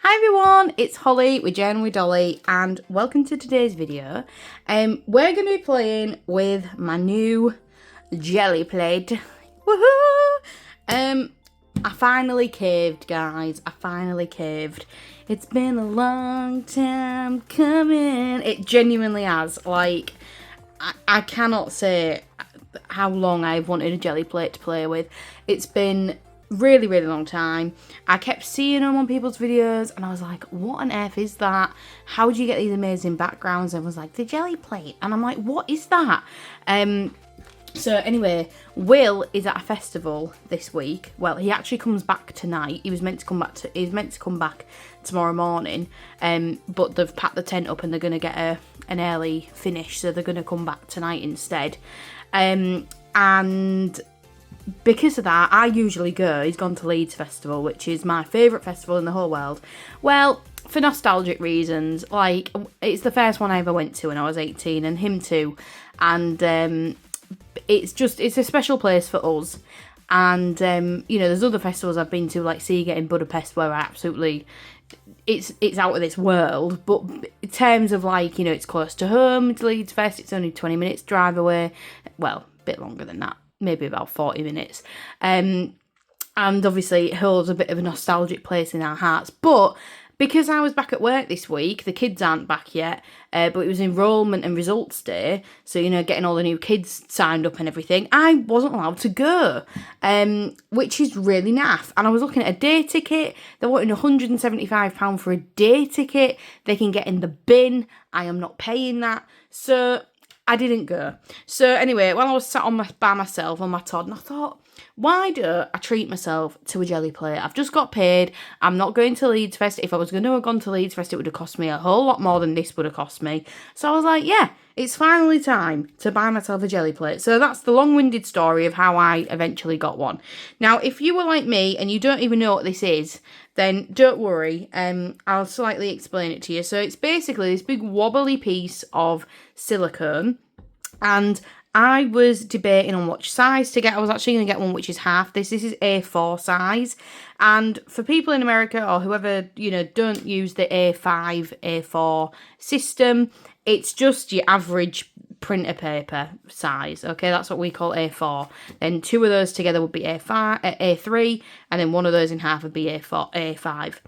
Hi everyone, it's Holly with Jen with Dolly and welcome to today's video. We're going to be playing with my new Gelli plate. Woohoo! I finally caved, guys. I finally caved. It's been a long time coming. It genuinely has. Like, I cannot say how long I've wanted a Gelli plate to play with. It's been really long time. I kept seeing them on people's videos and I was like, what on earth is that? How do you get these amazing backgrounds? And I was like, the Gelli plate. And I'm like, what is that? So anyway, Will is at a festival this week. Well, he actually comes back tonight. He was meant to come back tomorrow morning. But they've packed the tent up and they're gonna get an early finish, so they're gonna come back tonight instead. And because of that, I usually go. He's gone to Leeds Festival, which is my favourite festival in the whole world. Well, for nostalgic reasons, like, it's the first one I ever went to when I was 18, and him too. And it's a special place for us. And, you know, there's other festivals I've been to, like Seagate in Budapest, where I absolutely... It's out of this world. But in terms of, like, you know, it's close to home, to Leeds Fest, it's only 20 minutes drive away. Well, a bit longer than that. Maybe about 40 minutes. And obviously it holds a bit of a nostalgic place in our hearts. But because I was back at work this week, the kids aren't back yet, but it was enrolment and results day, so, you know, getting all the new kids signed up and everything, I wasn't allowed to go, which is really naff. And I was looking at a day ticket. They're wanting £175 for a day ticket. They can get in the bin. I am not paying that. So I didn't go. So anyway, while I was sat by myself on my Todd, and I thought, why don't I treat myself to a Gelli plate? I've just got paid. I'm not going to Leeds Fest. If I was going to have gone to Leeds Fest, it would have cost me a whole lot more than this would have cost me. So I was like, yeah, it's finally time to buy myself a Gelli plate. So that's the long-winded story of how I eventually got one. Now, if you were like me and you don't even know what this is, then don't worry. I'll slightly explain it to you. So it's basically this big wobbly piece of silicone, and I was debating on which size to get. I was actually going to get one which is half this. This is A4 size. And for people in America or whoever, you know, don't use the A5, A4 system, it's just your average printer paper size. Okay, that's what we call A4. Then two of those together would be A3, and then one of those in half would be A5.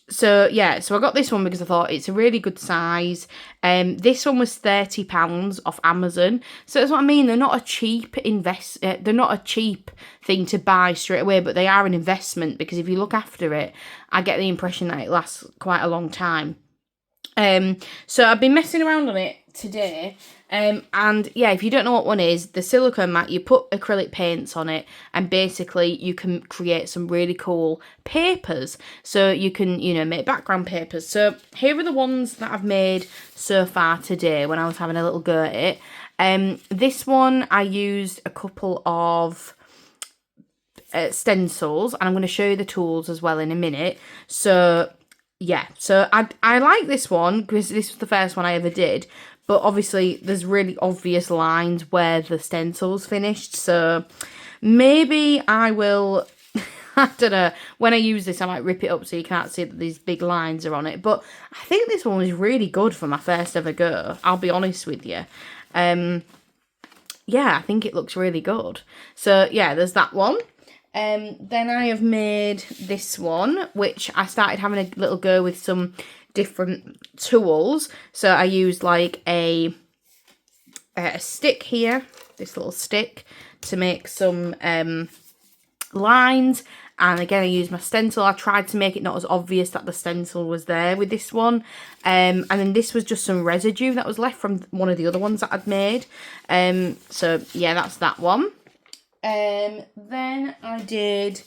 So yeah, so I got this one because I thought it's a really good size. This one was £30 off Amazon. So that's what I mean. They're not a cheap they're not a cheap thing to buy straight away, but they are an investment, because if you look after it, I get the impression that it lasts quite a long time. So I've been messing around on it today. And yeah, if you don't know what one is, the silicone mat, you put acrylic paints on it, and basically you can create some really cool papers. So you can, you know, make background papers. So here are the ones that I've made so far today when I was having a little go at it. This one I used a couple of stencils, and I'm going to show you the tools as well in a minute. So yeah, so I like this one because this was the first one I ever did. But obviously, there's really obvious lines where the stencil's finished. So maybe I will, I don't know, when I use this, I might rip it up so you can't see that these big lines are on it. But I think this one was really good for my first ever go. I'll be honest with you. Yeah, I think it looks really good. So yeah, there's that one. Then I have made this one, which I started having a little go with some different tools. So I used like a stick here, this little stick, to make some lines. And again, I used my stencil. I tried to make it not as obvious that the stencil was there with this one. And then this was just some residue that was left from one of the other ones that I'd made. So yeah, that's that one. Then I did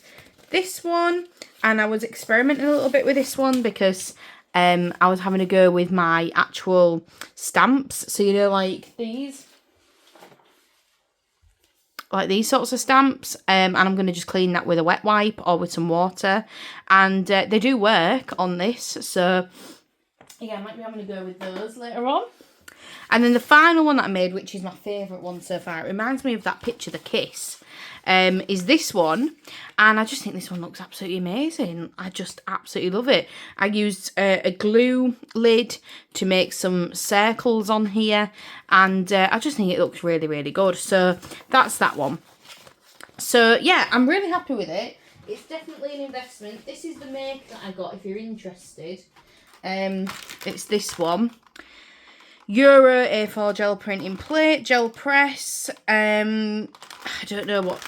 this one, and I was experimenting a little bit with this one because I was having a go with my actual stamps. So, you know, like these sorts of stamps, and I'm going to just clean that with a wet wipe or with some water, and they do work on this. So yeah, I might be having a go with those later on. And then the final one that I made, which is my favourite one so far, it reminds me of that picture, the kiss, is this one. And I just think this one looks absolutely amazing. I just absolutely love it. I used a glue lid to make some circles on here. And I just think it looks really, really good. So that's that one. So yeah, I'm really happy with it. It's definitely an investment. This is the make that I got if you're interested. It's this one. Euro A4 gel printing plate, gel press. I don't know what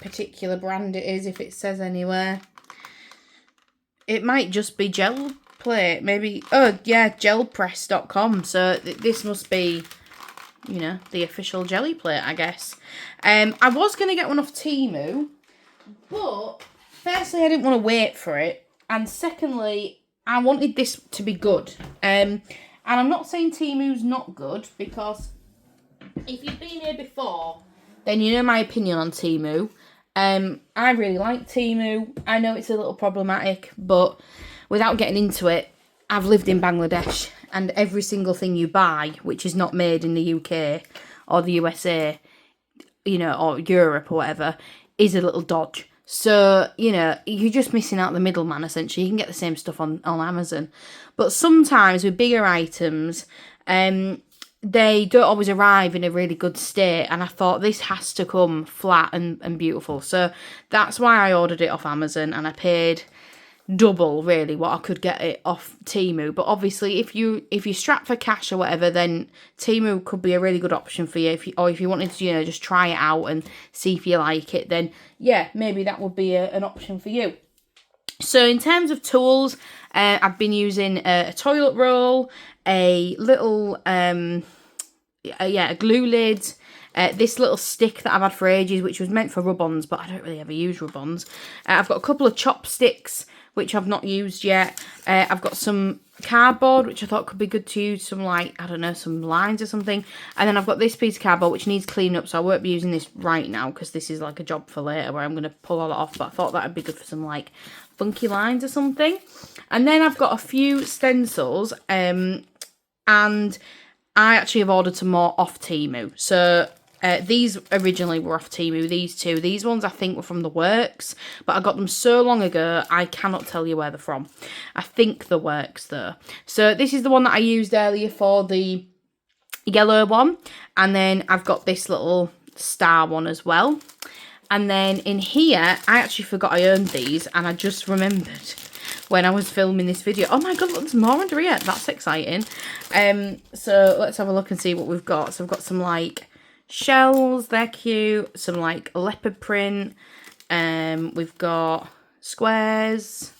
particular brand it is, if it says anywhere. It might just be gel plate, maybe. Oh yeah, gelpress.com. So this must be, you know, the official jelly plate, I guess. I was going to get one off Temu, but firstly, I didn't want to wait for it. And secondly, I wanted this to be good. And I'm not saying Temu's not good, because if you've been here before, then you know my opinion on Temu. I really like Temu. I know it's a little problematic, but without getting into it, I've lived in Bangladesh, and every single thing you buy, which is not made in the UK or the USA, you know, or Europe or whatever, is a little dodge. So, you know, you're just missing out the middleman, essentially. You can get the same stuff on Amazon. But sometimes with bigger items, they don't always arrive in a really good state. And I thought this has to come flat and beautiful. So that's why I ordered it off Amazon, and I paid double really what I could get it off Temu. But obviously if you're strapped for cash or whatever, then Temu could be a really good option for you. If you wanted to, you know, just try it out and see if you like it, then yeah, maybe that would be an option for you. So in terms of tools, I've been using a toilet roll, a little a glue lid, this little stick that I've had for ages, which was meant for rub-ons, but I don't really ever use rub-ons. I've got a couple of chopsticks, which I've not used yet. I've got some cardboard, which I thought could be good to use, some like, I don't know, some lines or something. And then I've got this piece of cardboard, which needs cleaning up, so I won't be using this right now, because this is like a job for later where I'm going to pull all that off. But I thought that would be good for some like funky lines or something. And then I've got a few stencils, and I actually have ordered some more off Temu. So these originally were off Temu, these two. These ones I think were from The Works, but I got them so long ago, I cannot tell you where they're from. I think The Works though. So this is the one that I used earlier for the yellow one. And then I've got this little star one as well. And then in here, I actually forgot I owned these, and I just remembered when I was filming this video. Oh my god, look, there's more under here. That's exciting. So let's have a look and see what we've got. So I've got some like shells, they're cute. Some like leopard print. We've got squares,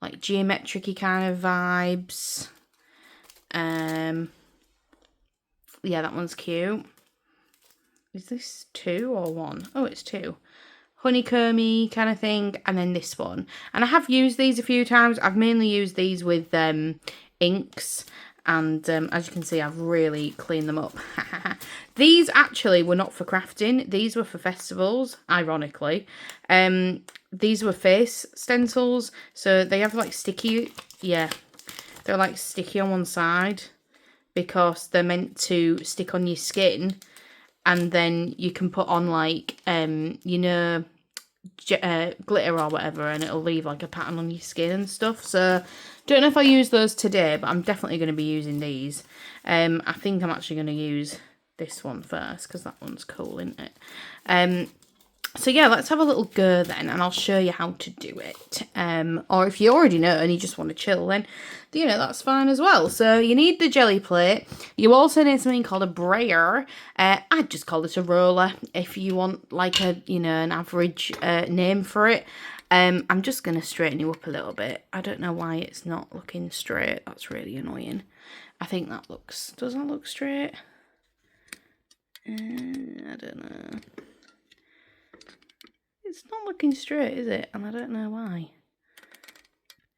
like geometric-y kind of vibes. Yeah, that one's cute. Is this 2 or 1? Oh, it's 2. Honeycomby kind of thing. And then this one. And I have used these a few times. I've mainly used these with inks. And as you can see, I've really cleaned them up. These actually were not for crafting. These were for festivals, ironically. These were face stencils. So they have like sticky. Yeah, they're like sticky on one side, because they're meant to stick on your skin. And then you can put on like, you know, glitter or whatever, and it'll leave like a pattern on your skin and stuff. So don't know if I use those today, but I'm definitely going to be using these. I think I'm actually going to use this one first, because that one's cool, isn't it? So yeah, let's have a little go then, and I'll show you how to do it. Or if you already know and you just want to chill, then, you know, that's fine as well. So you need the jelly plate. You also need something called a brayer. I'd just call this a roller if you want like a, you know, an average name for it. I'm just going to straighten you up a little bit. I don't know why it's not looking straight. That's really annoying. I think that looks, doesn't it look straight? I don't know. It's not looking straight, is it? And I don't know why.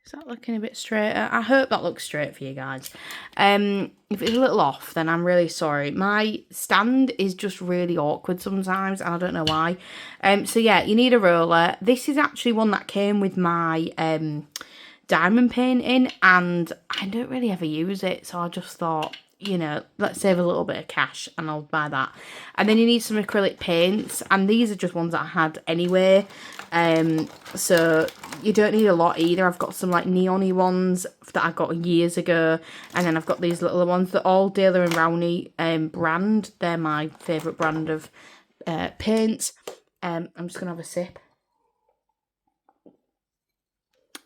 Is that looking a bit straighter? I hope that looks straight for you guys. If it's a little off, then I'm really sorry. My stand is just really awkward sometimes, and I don't know why. So yeah, you need a roller. This is actually one that came with my diamond painting, and I don't really ever use it, so I just thought you know, let's save a little bit of cash and I'll buy that. And then you need some acrylic paints, and these are just ones that I had anyway. So you don't need a lot either. I've got some like neon-y ones that I got years ago, and then I've got these little ones that all Daler and Rowney brand. They're my favourite brand of paints. I'm just gonna have a sip.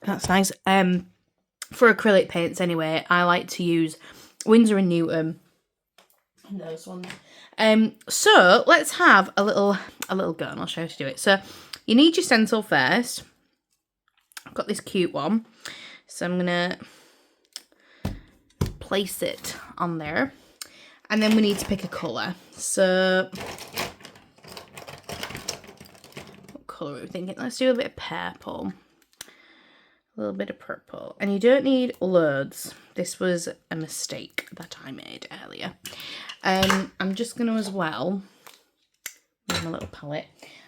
That's nice. For acrylic paints anyway, I like to use Winsor & Newton and those ones. So let's have a little go, and I'll show you how to do it. So you need your stencil first. I've got this cute one, so I'm gonna place it on there, and then we need to pick a colour. So what colour are we thinking? Let's do a bit of purple. A little bit of purple, and you don't need loads. This was a mistake that I made earlier. I'm just going to as well, with my little palette,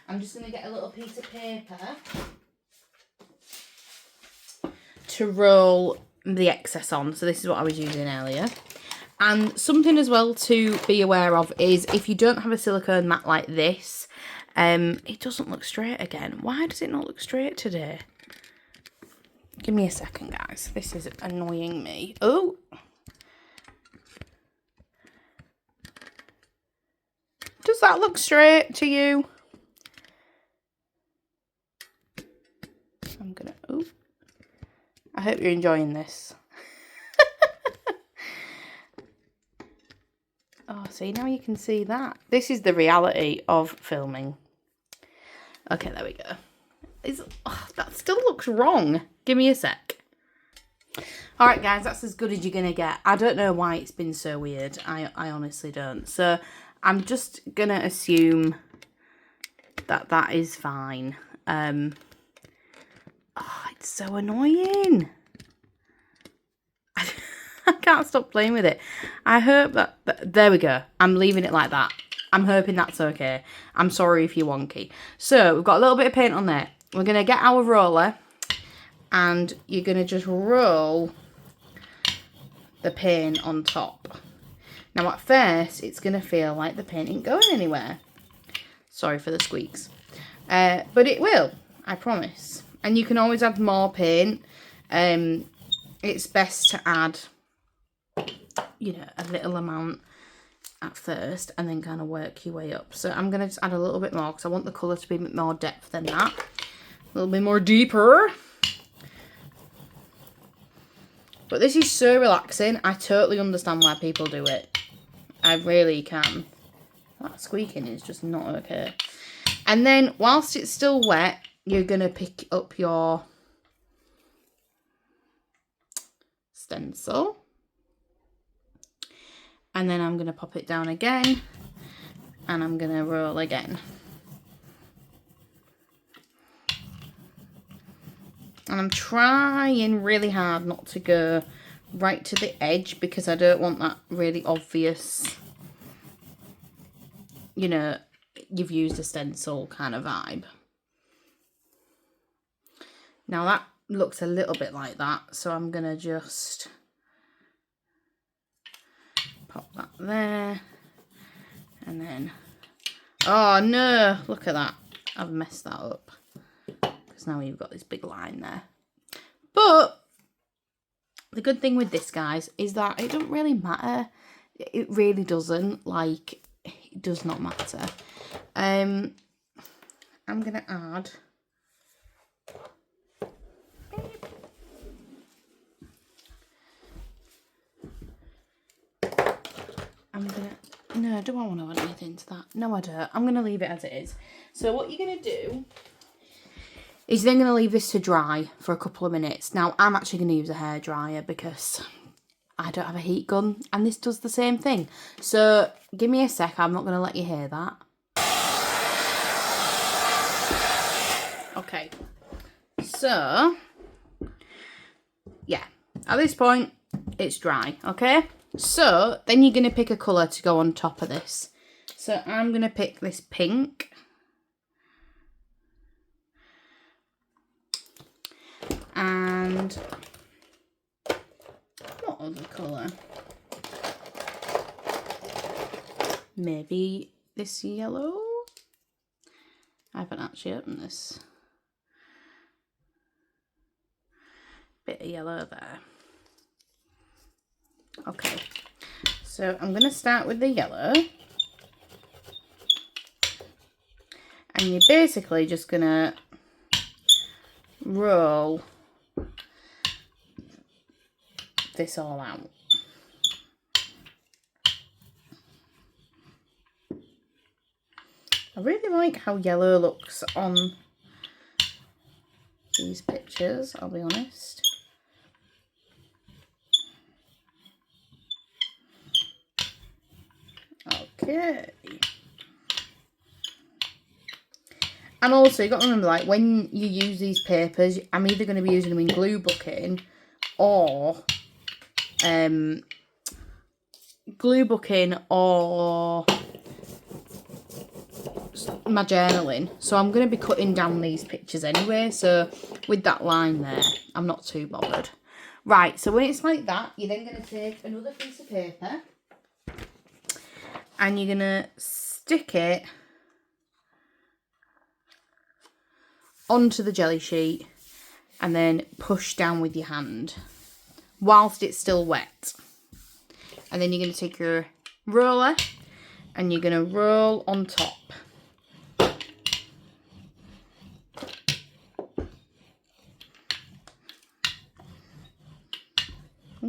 I'm just going to get a little piece of paper to roll the excess on. So this is what I was using earlier. And something as well to be aware of is if you don't have a silicone mat like this, it doesn't look straight again. Why does it not look straight today? Give me a second, guys. This is annoying me. Oh. Does that look straight to you? I'm gonna... Oh. I hope you're enjoying this. Oh, see, now you can see that. This is the reality of filming. Okay, there we go. That still looks wrong. Give me a sec. Alright guys, that's as good as you're going to get. I don't know why it's been so weird. I honestly don't. So I'm just going to assume that that is fine. Oh, it's so annoying. I can't stop playing with it. I hope that... There we go. I'm leaving it like that. I'm hoping that's okay. I'm sorry if you're wonky. So we've got a little bit of paint on there. We're going to get our roller, and you're going to just roll the paint on top. Now at first, it's going to feel like the paint ain't going anywhere. Sorry for the squeaks. But it will, I promise. And you can always add more paint. It's best to add, you know, a little amount at first and then kind of work your way up. So I'm going to just add a little bit more because I want the colour to be a bit more depth than that. A little bit more deeper. But this is so relaxing. I totally understand why people do it. I really can. That squeaking is just not okay. And then whilst it's still wet, you're going to pick up your stencil. And then I'm going to pop it down again. And I'm going to roll again. And I'm trying really hard not to go right to the edge because I don't want that really obvious, you know, you've used a stencil kind of vibe. Now that looks a little bit like that, so I'm going to just pop that there. And then, oh no, look at that. I've messed that up. Now you've got this big line there. But the good thing with this, guys, is that it doesn't really matter. It really doesn't. Like, it does not matter. I'm going to add... No, do I want to add anything to that? No, I don't. I'm going to leave it as it is. So what you're going to do is then going to leave this to dry for a couple of minutes. Now, I'm actually going to use a hairdryer because I don't have a heat gun, and this does the same thing. So, give me a sec. I'm not going to let you hear that. Okay. So, yeah. At this point, it's dry, okay? So, then you're going to pick a colour to go on top of this. So, I'm going to pick this pink. And what other colour? maybe this yellow. I haven't actually opened this. Bit of yellow there. Okay, so I'm going to start with the yellow. And you're basically just going to roll this all out. I really like how yellow looks on these pictures, I'll be honest. Okay. And also, you've got to remember, like, when you use these papers, I'm either going to be using them in glue booking or my journaling. So I'm going to be cutting down these pictures anyway. So with that line there, I'm not too bothered. Right, so when it's like that, you're then going to take another piece of paper and you're going to stick it onto the jelly sheet and then push down with your hand whilst it's still wet. And then you're going to take your roller and you're going to roll on top.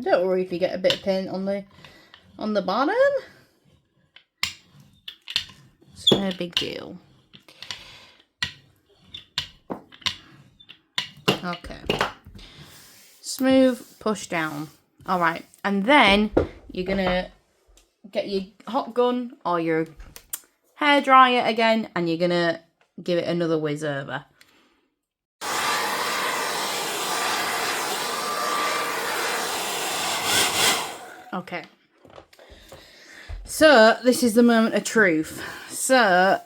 Don't worry if you get a bit of paint on the bottom. It's no big deal. Okay. Smooth push down. All right. And then you're going to get your hot gun or your hairdryer again and you're going to give it another whiz over. Okay. So, this is the moment of truth. So,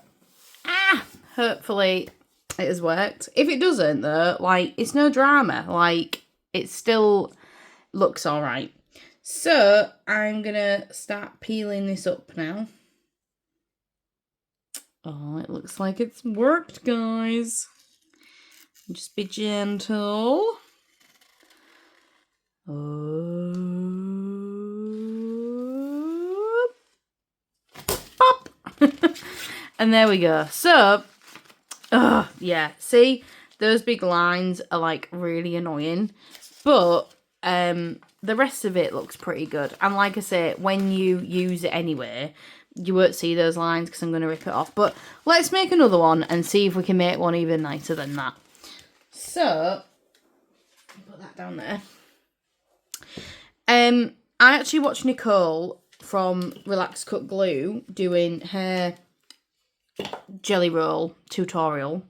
hopefully it has worked. If it doesn't, though, like, it's no drama. Like, it still looks alright. So, I'm gonna start peeling this up now. Oh, it looks like it's worked, guys. Just be gentle. Pop! And there we go. So, yeah, see, those big lines are like really annoying, but the rest of it looks pretty good. And like I say, when you use it anyway, you won't see those lines because I'm going to rip it off. But let's make another one and see if we can make one even nicer than that. So, put that down there. I actually watched Nicole from Relax Cut Glue doing her jelly roll tutorial.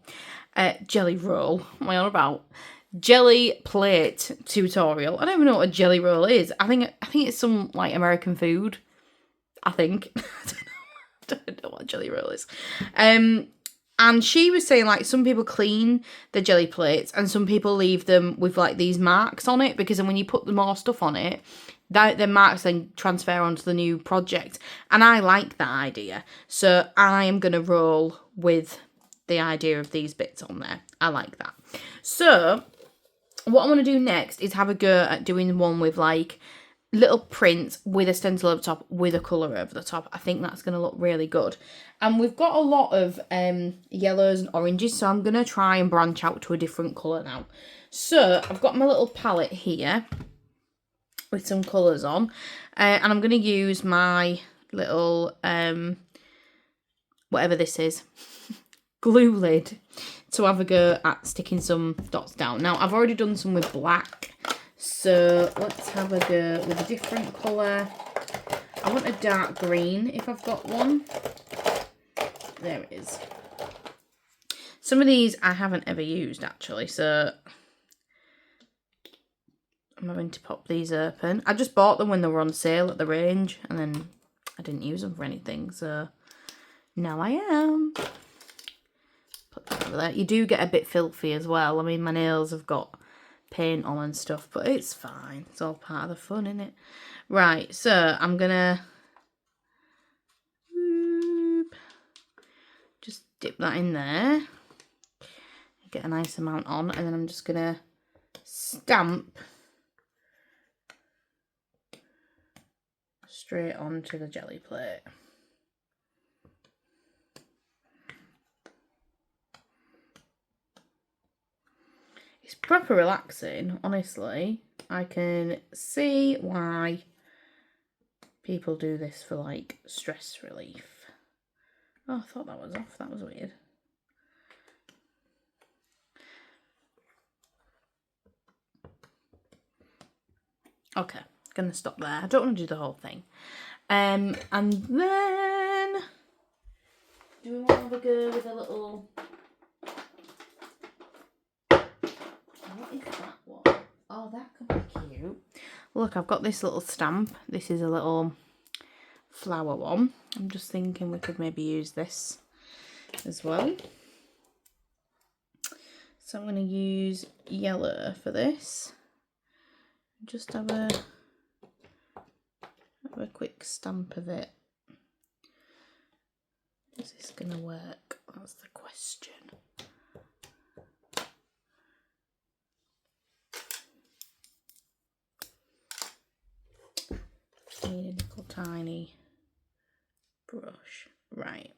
Jelly roll, what am I on about? Jelly plate tutorial. I don't even know what a jelly roll is. I think it's some like American food. I think. I don't know what a jelly roll is. And she was saying, like, some people clean the jelly plates and some people leave them with, like, these marks on it because then when you put more stuff on it, the marks then transfer onto the new project. And I like that idea. So I am going to roll with the idea of these bits on there. I like that. So what I want to do next is have a go at doing one with, like, little prints with a stencil over the top with a colour over the top. I think that's going to look really good. And we've got a lot of yellows and oranges, so I'm going to try and branch out to a different colour now. So I've got my little palette here with some colours on, and I'm going to use my little, whatever this is, glue lid to have a go at sticking some dots down. Now, I've already done some with black, so let's have a go with a different colour. I want a dark green if I've got one. There it is. Some of these I haven't ever used actually, so I'm having to pop these open. I just bought them when they were on sale at the range and then I didn't use them for anything, so now I am. Put that over there. You do get a bit filthy as well. I mean, my nails have got paint on and stuff, but it's fine. It's all part of the fun, isn't it? Right, so I'm gonna dip that in there, get a nice amount on, and then I'm just going to stamp straight onto the jelly plate. It's proper relaxing, honestly. I can see why people do this for like stress relief. Oh, I thought that was off. That was weird. Okay, gonna stop there. I don't want to do the whole thing. And then do we want to have a go with a little? What is that one? Oh, that could be cute. Look, I've got this little stamp. This is a little flower one. I'm just thinking we could maybe use this as well. So I'm going to use yellow for this. Just have a quick stamp of it. Is this going to work? That's the question. Need a little tiny brush. Right.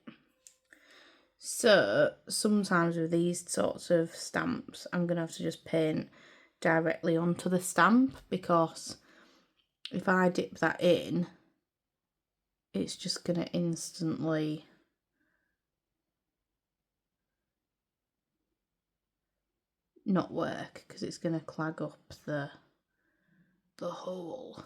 So sometimes with these sorts of stamps, I'm going to have to just paint directly onto the stamp, because if I dip that in, it's just going to instantly not work, because it's going to clag up the hole.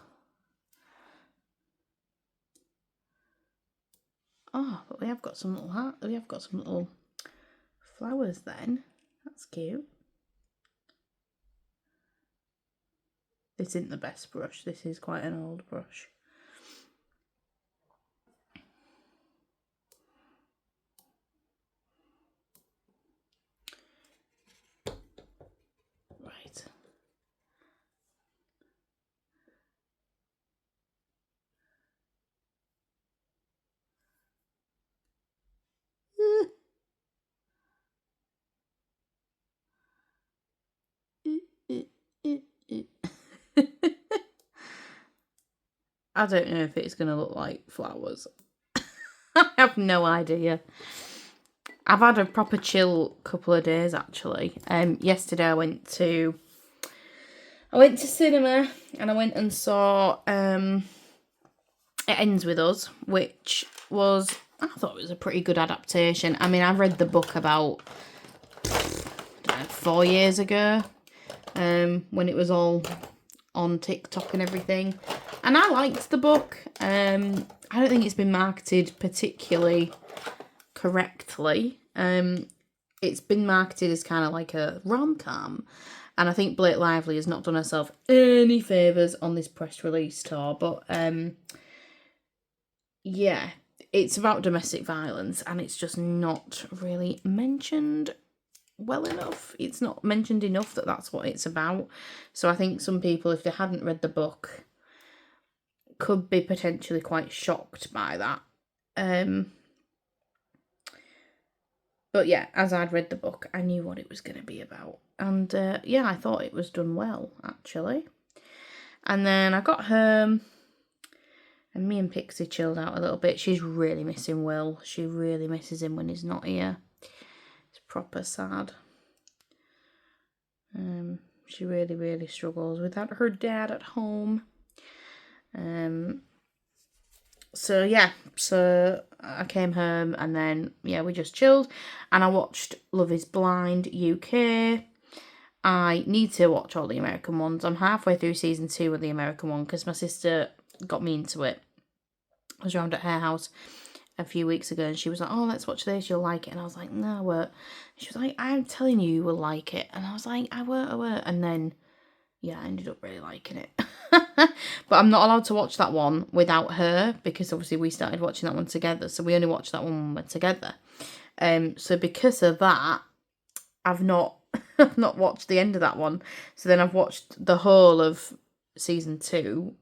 Oh, but we have got some little flowers then. That's cute. This isn't the best brush. This is quite an old brush. Right. I don't know if it's going to look like flowers. I have no idea. I've had a proper chill couple of days actually. Yesterday I went to cinema and I went and saw It Ends With Us, which was, I thought it was a pretty good adaptation. I mean, I read the book about 4 years ago, when it was all on TikTok and everything. And I liked the book. I don't think it's been marketed particularly correctly. It's been marketed as kind of like a rom-com. And I think Blake Lively has not done herself any favours on this press release tour. But, yeah, it's about domestic violence and it's just not really mentioned well enough. It's not mentioned enough that that's what it's about. So I think some people, if they hadn't read the book, could be potentially quite shocked by that. But yeah, as I'd read the book, I knew what it was going to be about. And yeah, I thought it was done well, actually. And then I got home and me and Pixie chilled out a little bit. She's really missing Will. She really misses him when he's not here. It's proper sad. She really, really struggles without her dad at home. So yeah, so I came home and then, yeah, we just chilled and I watched Love is Blind UK. I need to watch all the American ones. I'm halfway through season 2 of the American one because my sister got me into it. I was around at her house a few weeks ago and she was like, oh, let's watch this, you'll like it. And I was like, no, I won't. She was like, I'm telling you, you will like it. And I was like, I won't. And then, yeah, I ended up really liking it. But I'm not allowed to watch that one without her because obviously we started watching that one together. So we only watched that one when we're together. So because of that, I've not watched the end of that one. So then I've watched the whole of season 2.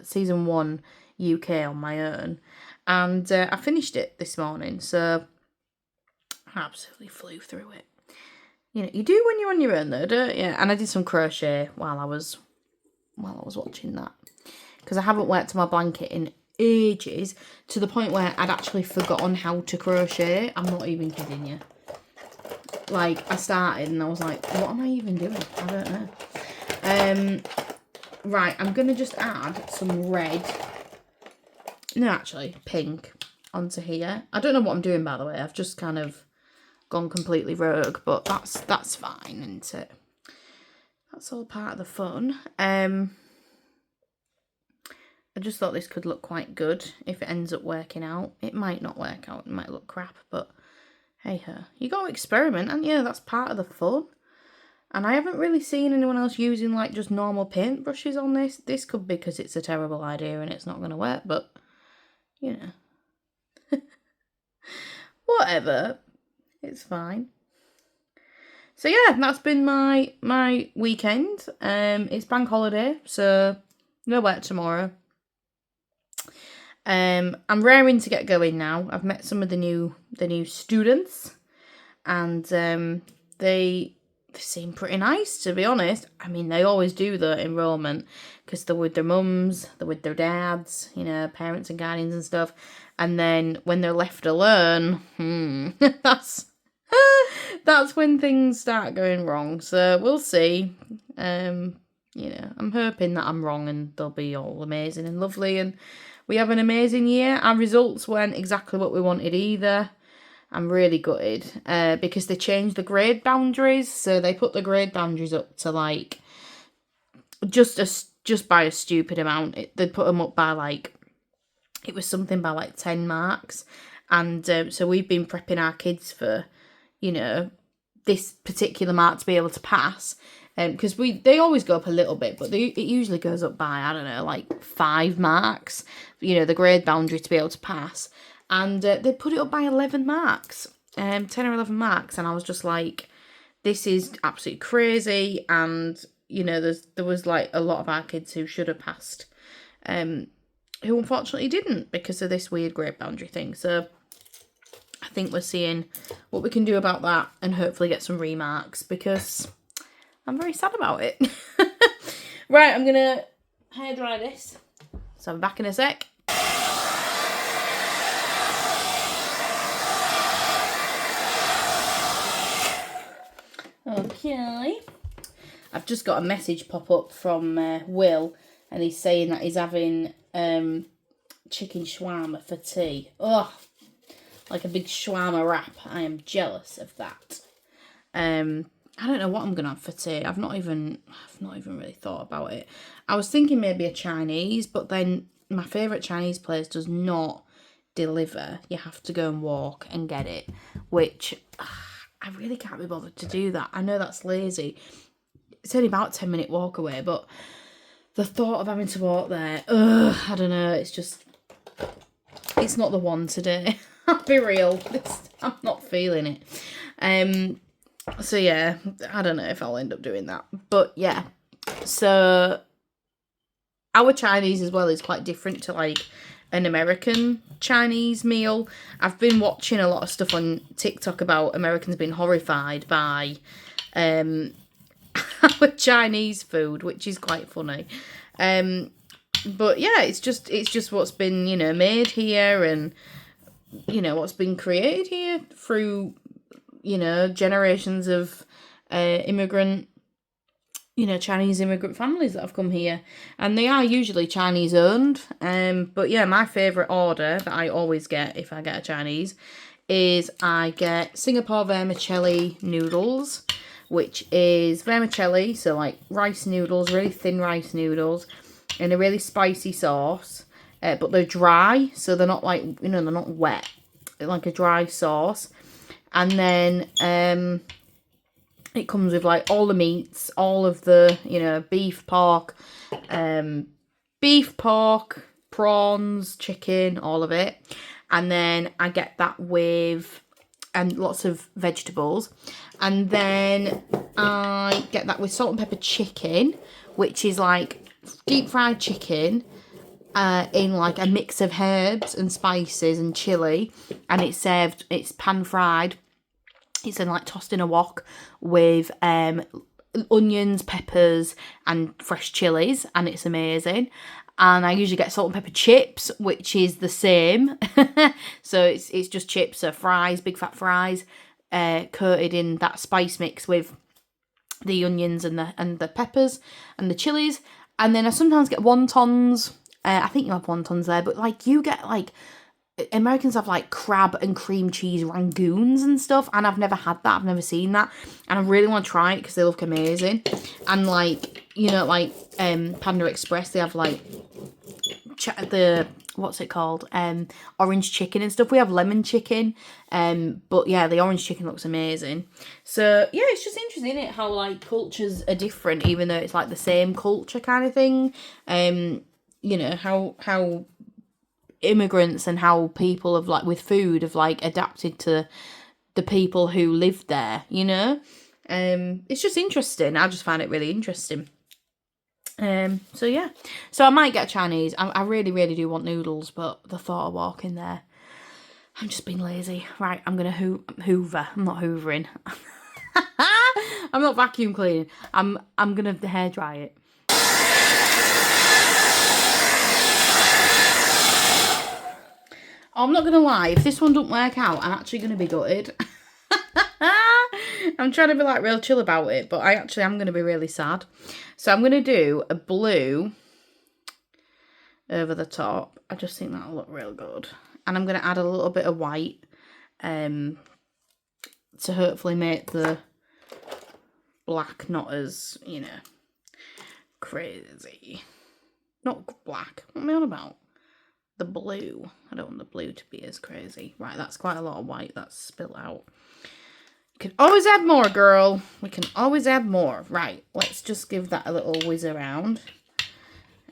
Season 1 UK on my own. And I finished it this morning. So Absolutely flew through it. You know, you do when you're on your own though, don't you? And I did some crochet while I was watching that. Because I haven't worked on my blanket in ages, to the point where I'd actually forgotten how to crochet. I'm not even kidding you. Like, I started and I was like, what am I even doing? I don't know. Right, I'm going to just add some red. No, actually, pink onto here. I don't know what I'm doing, by the way. I've just kind of gone completely rogue, but that's fine, isn't it? That's all part of the fun. I just thought this could look quite good if it ends up working out. It might not work out. It might look crap, but hey ho. You got to experiment, and yeah, that's part of the fun. And I haven't really seen anyone else using like just normal paint brushes on this. This could be because it's a terrible idea and it's not going to work, but you know. Whatever. It's fine. So yeah, that's been my weekend. It's bank holiday, so no work tomorrow. I'm raring to get going now. I've met some of the new students, and they seem pretty nice, to be honest. I mean, they always do the enrolment because they're with their mums, they're with their dads, you know, parents and guardians and stuff. And then when they're left alone, that's when things start going wrong. So we'll see. You know, I'm hoping that I'm wrong and they'll be all amazing and lovely and we have an amazing year. Our results weren't exactly what we wanted either. I'm really gutted because they changed the grade boundaries. So they put the grade boundaries up to like just by a stupid amount. They put them up by like, it was something by like 10 marks. And so we've been prepping our kids for, you know, this particular mark to be able to pass. Because they always go up a little bit, but it usually goes up by, I don't know, like 5 marks, you know, the grade boundary to be able to pass. And they put it up by 11 marks, 10 or 11 marks. And I was just like, this is absolutely crazy. And, you know, there was like a lot of our kids who should have passed, who unfortunately didn't because of this weird grade boundary thing. So I think we're seeing what we can do about that and hopefully get some remarks because I'm very sad about it. Right, I'm going to hair dry this. So I'm back in a sec. Okay. I've just got a message pop up from Will, and he's saying that he's having chicken shawarma for tea. Ugh, like a big shawarma wrap. I am jealous of that. I don't know what I'm gonna have for tea. I've not even really thought about it. I was thinking maybe a Chinese, but then my favourite Chinese place does not deliver. You have to go and walk and get it, which I really can't be bothered to do that. I know that's lazy. It's only about a 10-minute walk away, but the thought of having to walk there, I don't know, it's not the one today. I'll be real. I'm not feeling it. So yeah, I don't know if I'll end up doing that. But yeah, so our Chinese as well is quite different to like an American Chinese meal. I've been watching a lot of stuff on TikTok about Americans being horrified by our Chinese food, which is quite funny. But yeah, it's just what's been, you know, made here and, you know, what's been created here through, you know, generations of immigrant, you know, Chinese immigrant families that have come here. And they are usually Chinese owned. But yeah, my favourite order that I always get if I get a Chinese is I get Singapore vermicelli noodles, which is vermicelli, so like rice noodles, really thin rice noodles, in a really spicy sauce. But they're dry, so they're not like, you know, they're not wet. They're like a dry sauce. And then it comes with like all the meats, all of the, you know, beef, pork, prawns, chicken, all of it. And then I get that with lots of vegetables. And then I get that with salt and pepper chicken, which is like deep fried chicken in like a mix of herbs and spices and chili. And it's pan fried. It's in like tossed in a wok with onions, peppers, and fresh chilies, and it's amazing. And I usually get salt and pepper chips, which is the same. So it's just chips, so fries, big fat fries, coated in that spice mix with the onions and the peppers and the chilies. And then I sometimes get wontons. I think you have wontons there, but like you get like Americans have like crab and cream cheese rangoons and stuff, and I've never had that. I've never seen that, and I really want to try it because they look amazing. And like, you know, like Panda Express, they have like the what's it called, orange chicken and stuff. We have lemon chicken, but yeah, the orange chicken looks amazing. So yeah, it's just interesting, isn't it, how like cultures are different even though it's like the same culture kind of thing. You know, how immigrants and how people have like with food have like adapted to the people who lived there, you know. It's just interesting. I just find it really interesting. So yeah, so I might get Chinese. I really, really do want noodles, but the thought of walking there, I'm just being lazy. Right, I'm gonna hoover. I'm not hoovering. I'm not vacuum cleaning. I'm gonna hair dry it. I'm not gonna lie. If this one doesn't work out, I'm actually gonna be gutted. I'm trying to be like real chill about it, but I actually am going to be really sad. So I'm going to do a blue over the top. I just think that'll look real good. And I'm going to add a little bit of white to hopefully make the black not as, you know, crazy. Not black. What am I on about? The blue. I don't want the blue to be as crazy. Right, that's quite a lot of white that's spilt out. Can always add more, girl. We can always add more. Right, let's just give that a little whiz around.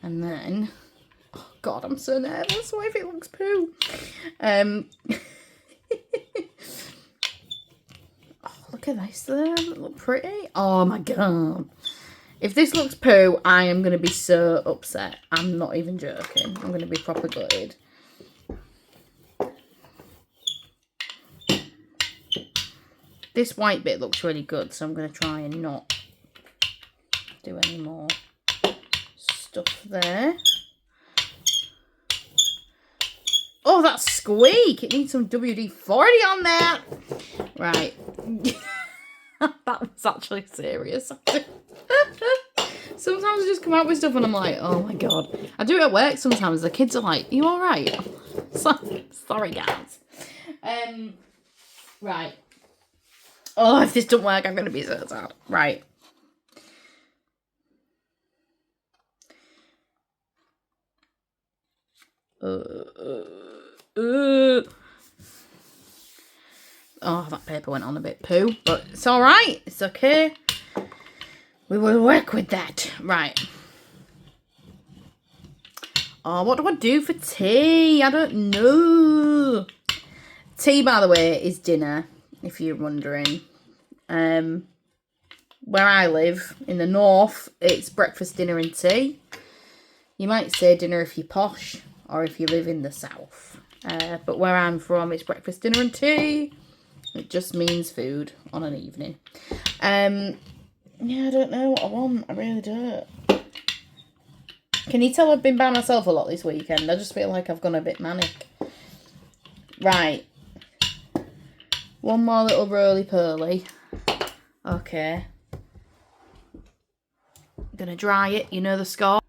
And then, oh God, I'm so nervous. What if it looks poo? Oh, look at this there. Doesn't it look pretty? Oh my God. If this looks poo, I am going to be so upset. I'm not even joking. I'm going to be proper gutted. This white bit looks really good, so I'm going to try and not do any more stuff there. Oh, that squeak! It needs some WD-40 on that! Right. That was actually serious. Sometimes I just come out with stuff and I'm like, oh my God. I do it at work sometimes. The kids are like, you alright? Sorry, guys. Right. Oh, if this doesn't work, I'm going to be so sad. Right. Oh, that paper went on a bit poo, but it's all right. It's okay. We will work with that. Right. Oh, what do I do for tea? I don't know. Tea, by the way, is dinner, if you're wondering. Where I live, in the north, it's breakfast, dinner and tea. You might say dinner if you're posh, or if you live in the south. But where I'm from, it's breakfast, dinner and tea. It just means food on an evening. Yeah, I don't know what I want. I really don't. Can you tell I've been by myself a lot this weekend? I just feel like I've gone a bit manic. Right. One more little roly-poly. Okay. I'm gonna dry it. You know the score.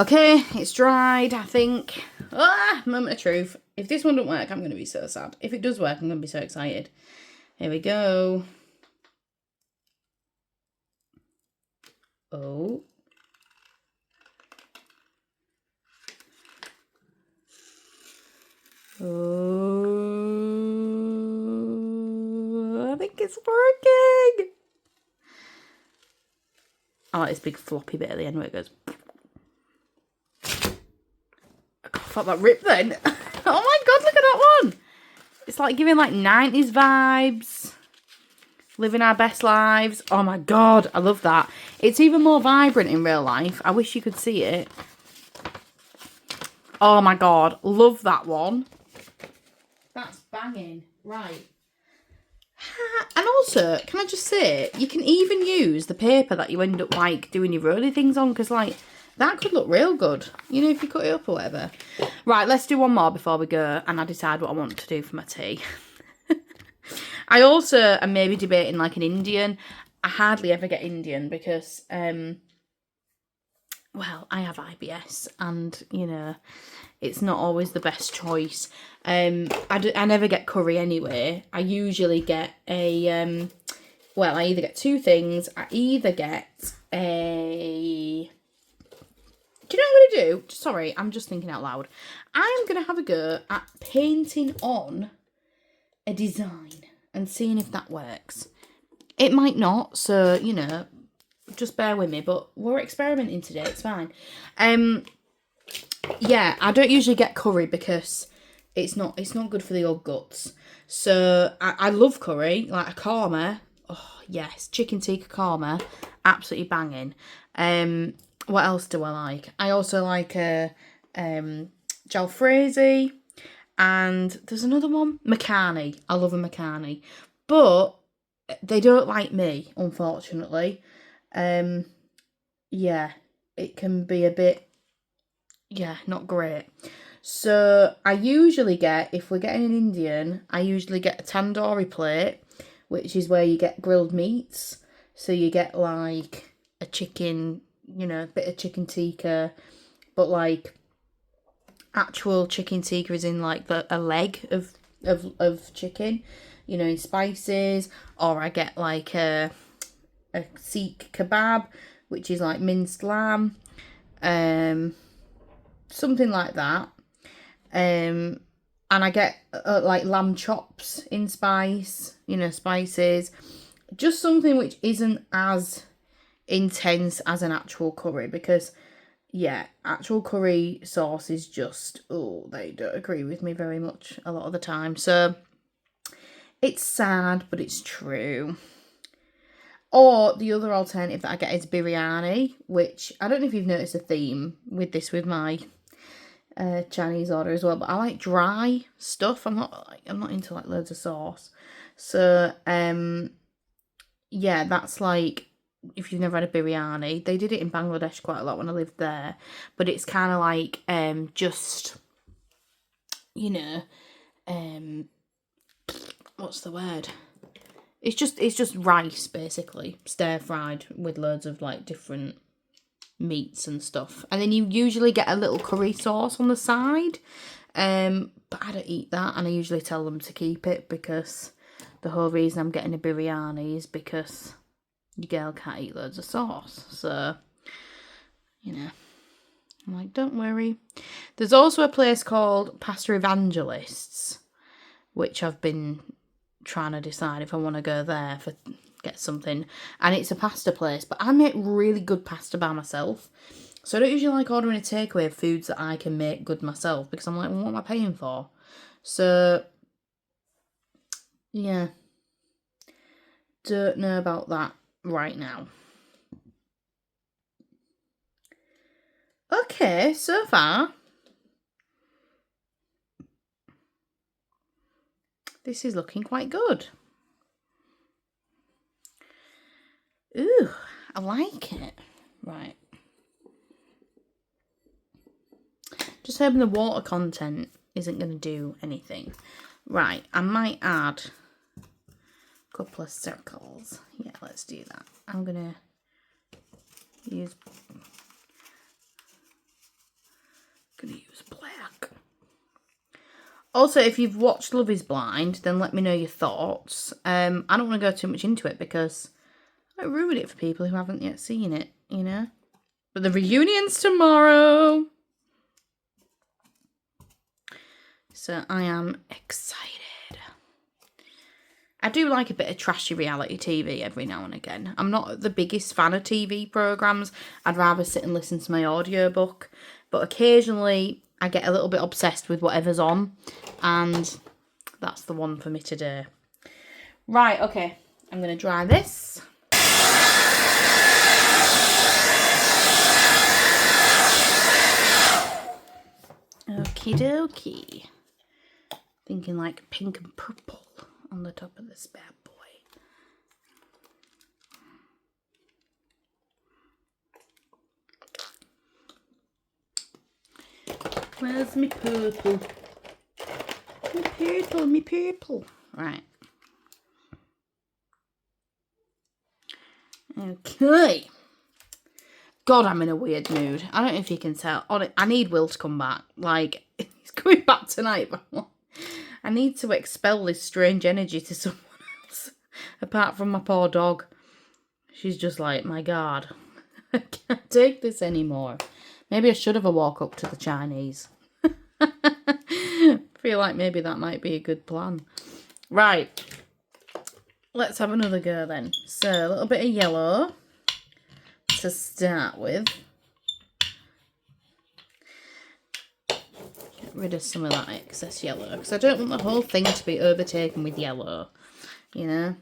Okay, it's dried, I think. Moment of truth. If this one don't work, I'm going to be so sad. If it does work, I'm going to be so excited. Here we go. Oh. Oh. I think it's working. I like this big floppy bit at the end where it goes. I thought that ripped then. Oh my God, look at that one. It's like giving like 90s vibes. Living our best lives. Oh my God, I love that. It's even more vibrant in real life. I wish you could see it. Oh my God, love that one. That's banging. Right. And also, can I just say, you can even use the paper that you end up like doing your roly things on, because like that could look real good, you know, if you cut it up or whatever. Right, let's do one more before we go and I decide what I want to do for my tea. I also am maybe debating like an Indian. I hardly ever get Indian because, well, I have IBS and, you know, it's not always the best choice. I never get curry anyway. I usually get a, well, I either get two things. I either get a... Do you know what I'm going to do? Sorry, I'm just thinking out loud. I'm going to have a go at painting on a design and seeing if that works. It might not, so, you know, just bear with me. But we're experimenting today, it's fine. Yeah, I don't usually get curry because it's not good for the old guts. So I love curry, like a korma. Oh yes, chicken tikka korma, absolutely banging. What else do I like? I also like a jalfrezi, and there's another one, makhani. I love a makhani, but they don't like me, unfortunately. Yeah, it can be a bit, yeah, not great. So I usually get, if we're getting an Indian, I usually get a tandoori plate, which is where you get grilled meats. So you get like a chicken, you know, a bit of chicken tikka, but like actual chicken tikka is in like a leg of chicken, you know, in spices. Or I get like a Sikh kebab, which is like minced lamb, something like that. And I get like lamb chops in spice, you know, spices. Just something which isn't as intense as an actual curry, because yeah, actual curry sauce is just, oh, they don't agree with me very much a lot of the time. So it's sad, but it's true. Or the other alternative that I get is biryani, which I don't know if you've noticed a theme with this with my Chinese order as well, but I like dry stuff. I'm not into like loads of sauce. So yeah, that's like, if you've never had a biryani, they did it in Bangladesh quite a lot when I lived there, but it's kind of like just, you know, what's the word? It's just rice basically, stir fried with loads of like different meats and stuff, and then you usually get a little curry sauce on the side. But I don't eat that, and I usually tell them to keep it, because the whole reason I'm getting a biryani is because your girl can't eat loads of sauce. So, you know, I'm like, don't worry. There's also a place called Pasta Evangelists, which I've been trying to decide if I want to go there for get something, and it's a pasta place, but I make really good pasta by myself, so I don't usually like ordering a takeaway of foods that I can make good myself, because I'm like, well, what am I paying for? So yeah, don't know about that right now. Okay, so far this is looking quite good. Ooh, I like it. Right. Just hoping the water content isn't going to do anything. Right, I might add a couple of circles. Yeah, let's do that. I'm going to use black. Also, if you've watched Love is Blind, then let me know your thoughts. I don't want to go too much into it, because I ruin it for people who haven't yet seen it, you know. But the reunion's tomorrow, so I am excited. I do like a bit of trashy reality TV every now and again. I'm not the biggest fan of TV programmes. I'd rather sit and listen to my audiobook. But occasionally I get a little bit obsessed with whatever's on, and that's the one for me today. Right, okay. I'm going to dry this. Okie dokie. Thinking like pink and purple on the top of this bad boy. Where's me purple? Me purple, me purple. Right. Okay. God, I'm in a weird mood. I don't know if you can tell. I need Will to come back. Like, he's coming back tonight, but I need to expel this strange energy to someone else. Apart from my poor dog. She's just like, my God, I can't take this anymore. Maybe I should have a walk up to the Chinese. Feel like maybe that might be a good plan. Right. Let's have another go then. So, a little bit of yellow to start with. Get rid of some of that excess yellow, because I don't want the whole thing to be overtaken with yellow, you know.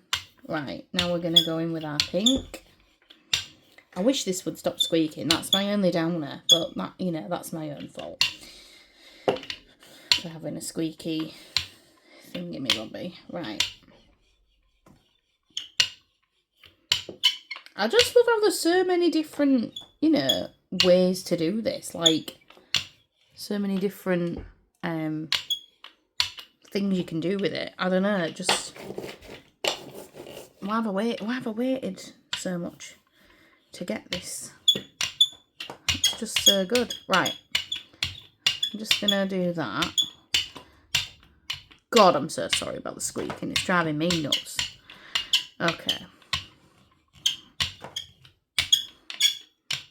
Right, now we're going to go in with our pink. I wish this would stop squeaking. That's my only downer, but that, you know, that's my own fault for having a squeaky thingy-me-bobby. Right. I just love how there's so many different, you know, ways to do this. Like, so many different things you can do with it. I don't know, just... Why have I waited so much to get this? It's just so good. Right. I'm just going to do that. God, I'm so sorry about the squeaking. It's driving me nuts. Okay.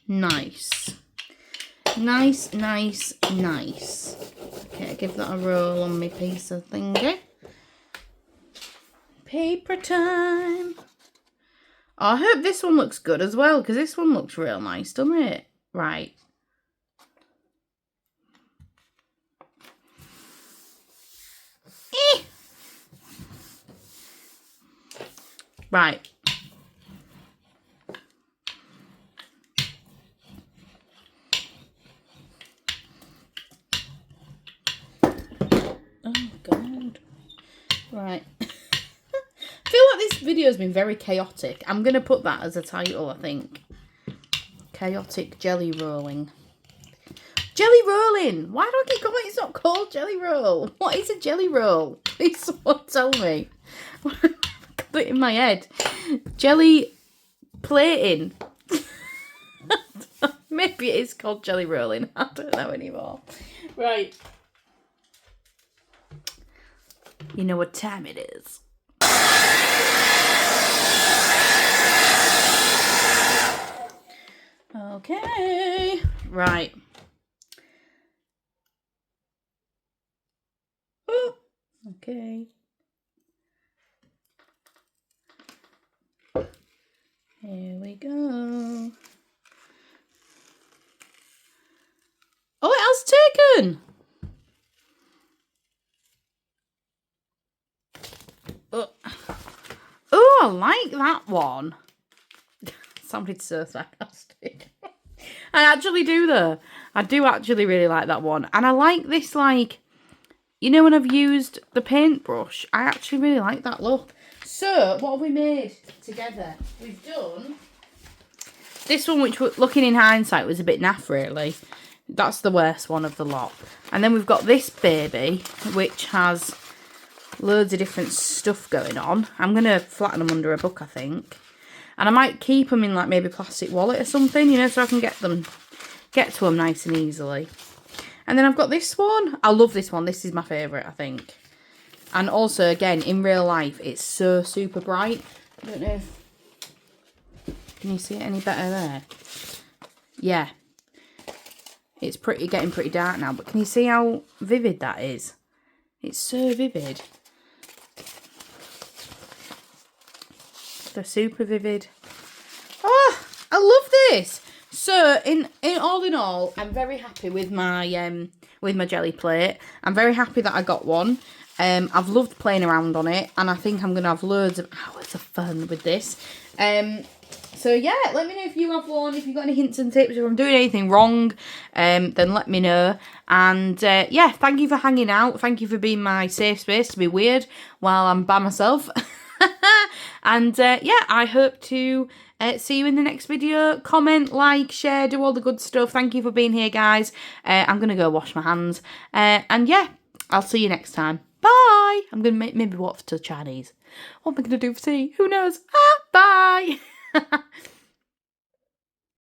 Nice. Nice, nice, nice. Okay, give that a roll on my piece of thingy. Paper time. Oh, I hope this one looks good as well, because this one looks real nice, doesn't it? Right. Right. Oh, God. Right. I feel like this video has been very chaotic. I'm going to put that as a title, I think. Chaotic jelly rolling. Jelly rolling! Why do I keep going? It's not called jelly roll. What is a jelly roll? Please someone tell me. I've got it in my head. Jelly plating. Maybe it is called jelly rolling. I don't know anymore. Right. You know what time it is. Okay. Right. Ooh. Okay. Here we go. Oh, it has taken. Oh, I like that one. Sounded so sarcastic. I actually do though. I do actually really like that one. And I like this, like, you know, when I've used the paintbrush, I actually really like that look. So, what have we made together? We've done this one, which, looking in hindsight, was a bit naff, really. That's the worst one of the lot. And then we've got this baby, which has loads of different stuff going on. I'm going to flatten them under a book, I think. And I might keep them in, like, maybe plastic wallet or something, you know, so I can get to them nice and easily. And then I've got this one. I love this one. This is my favourite, I think. And also, again, in real life, it's so super bright. I don't know if... Can you see it any better there? Yeah. It's getting pretty dark now, but can you see how vivid that is? It's so vivid. They're super vivid. Oh, I love this. So, in all, I'm very happy with my jelly plate. I'm very happy that I got one. I've loved playing around on it, and I think I'm going to have loads of hours of fun with this. So, yeah, let me know if you have one, if you've got any hints and tips, if I'm doing anything wrong, then let me know. And, yeah, thank you for hanging out. Thank you for being my safe space to be weird while I'm by myself. And, yeah, I hope to See you in the next video. Comment, like, share, do all the good stuff. Thank you for being here, guys. I'm going to go wash my hands. And yeah, I'll see you next time. Bye. I'm going to maybe walk to Chinese. What am I going to do for tea? Who knows? Bye.